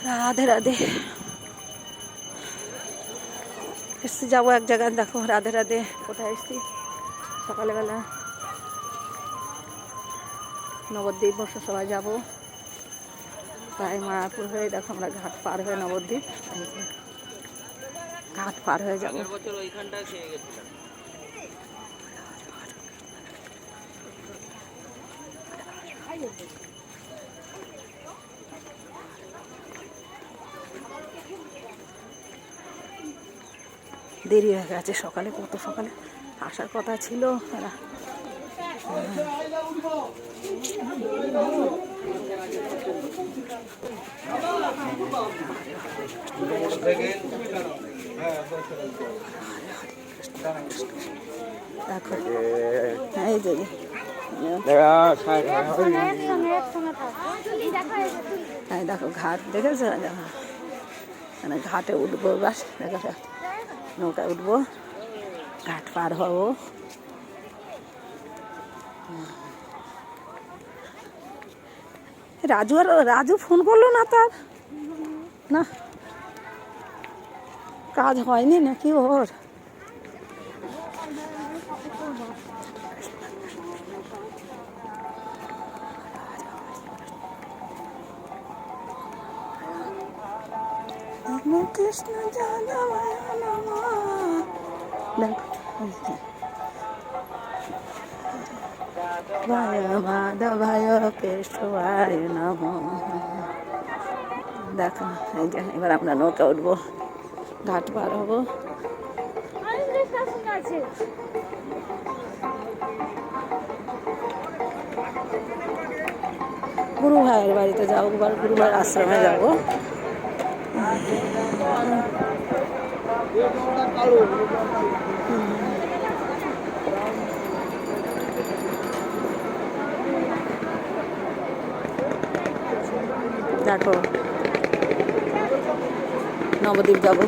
রাধে রাধে। এসছি যাবো এক জায়গায়, দেখো রাধে রাধে কোথায় এসছি সকালবেলা নবদ্বীপ বসে সবাই যাবো, তাই মায়াপুর হয়ে দেখো আমরা ঘাট পার হয়ে নবদ্বীপ ঘাট পার হয়ে যাবো। দেরি হয়ে গেছে, সকালে কত সকালে আসার কথা ছিল। দেখো এই যে দেখো ঘাট দেখেছো, মানে ঘাটে উঠবো, বাস দেখো নৌকায় উঠবো, ঘাট পার হবো। রাজু ফোন করলো না, তার না কাজ হয়নি নাকি ওর? কৃষ্ণ মাধবায় কেশবায় নমঃ। দেখো এই যে এবার আমরা নৌকা উঠবো, ঘাট পার হবো। গুরু ভাইয়ের বাড়িতে যাবো, গুরু ভাইয়ের আশ্রমে যাবো। দেখো নবদ্বীপ যাবো।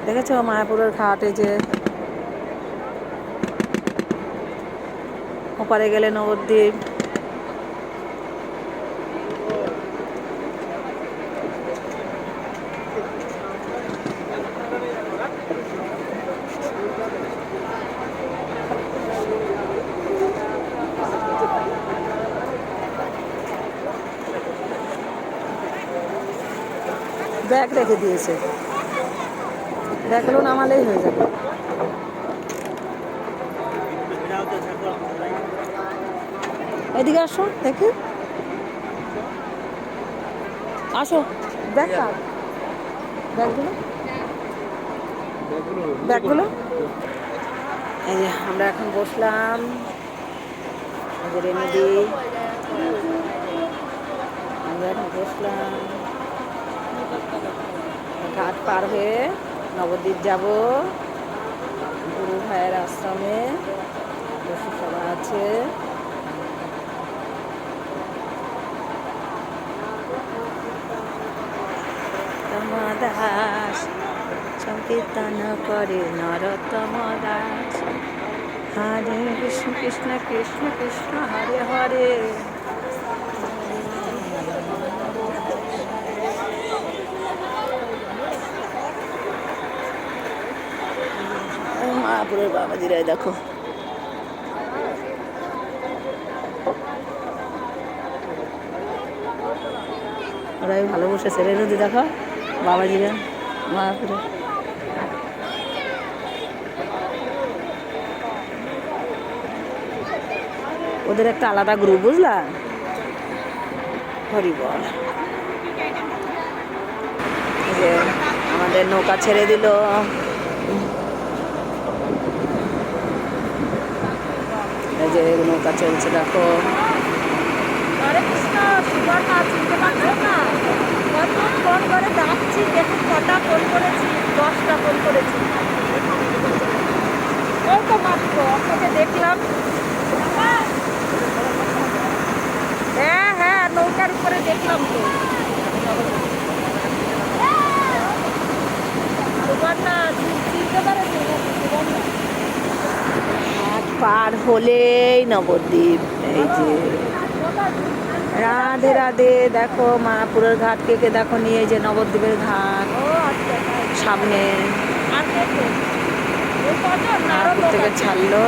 দেখেছো মায়াপুরের ঘাটে যে ওপারে গেলে নবদ্বীপ, ব্যাগ রেখে দিয়েছে, ব্যাগগুলো নামালেই হয়ে যাবে। এদিকে আসো দেখি, আসো ব্যাগটা, ব্যাগগুলো এই যে আমরা এখন বসলাম রেমেডি, আমরা এখন বসলাম ঘাট পার হয়ে নবদ্বীপ যাব, গুরু ভাইয়ের আশ্রমে বসে সবাই আছে। দাস সংকীর্তন করে নরোত্তম দাস, হরে কৃষ্ণ কৃষ্ণ কৃষ্ণ কৃষ্ণ হরে হরে। মায়াপুরের বাবাজিরাই দেখো, ওরাই ভালো বসেছে রে নদী, দেখো বাবাজিরা মায়াপুরে। ওদের একটা আলাদা গ্রুপ, বুঝলা? হরিবল। এই যে আমাদের নৌকা ছেড়ে দিল, এই যে নৌকা চলছে দেখো। হরে কৃষ্ণ, সুবর্ণা চিনতে পারছো না? কত ফোন করে ডাকছি, দেখুন কটা ফোন করেছি, 10টা ফোন করেছি। ওই তো মাত্র আপনাকে দেখলাম। হ্যাঁ হ্যাঁ, নৌকার উপরে দেখলাম তো। সুবর্ণা চিনতে পারেছি সুবর্ণা। পার হলেই নবদ্বীপ। এই যে রাধে রাধে, দেখো মায়াপুরের ঘাট কে কে দেখো নিয়ে, এই যে নবদ্বীপের ঘাট ও আচ্ছা আচ্ছা। সামনে। আর কে কে? ওই কজন না আরো মায়াপুর লোক থেকে আছে? ছাড়লো।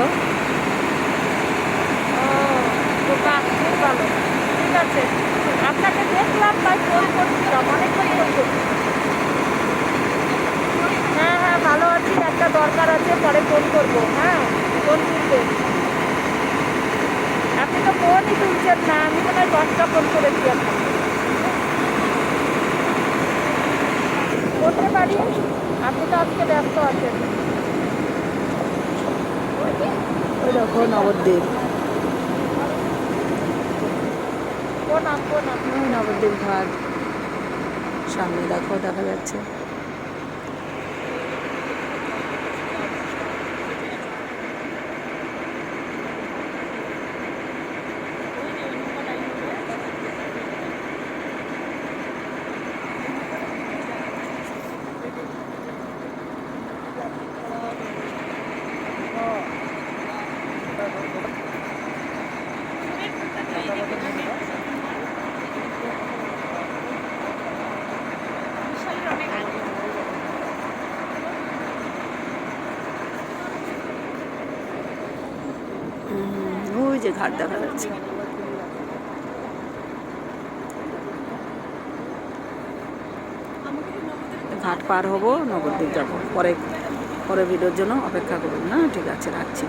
ও, তো বাহ, খুব ভালো। ঠিক আছে, আপনাকে দেখলাম তাই ফোন করছিলাম, অনেকক্ষণ ফোন করছি। হ্যাঁ হ্যাঁ, ভালো আছি, একটা দরকার আছে, পরে ফোন করবো। হ্যাঁ, ফোন তুলবে। আপনি তো ফোনই তুলছেন না, আমি মনে হয় 10টা ফোন করেছি আপনাকে। করতে পারি, আপনি তো আজকে ব্যস্ত আছেন। ওই দেখো নবদ্বীপ, প্রণাম প্রণাম। ওই নবদ্বীপ ঘাট সামনে দেখো, দেখা যাচ্ছে। ওই যে ঘাট দেখা যাচ্ছে। ঘাট পার হবো, নবদ্বীপ যাবো। পরে ভিডিওর জন্য অপেক্ষা করুন না, ঠিক আছে, রাখছি।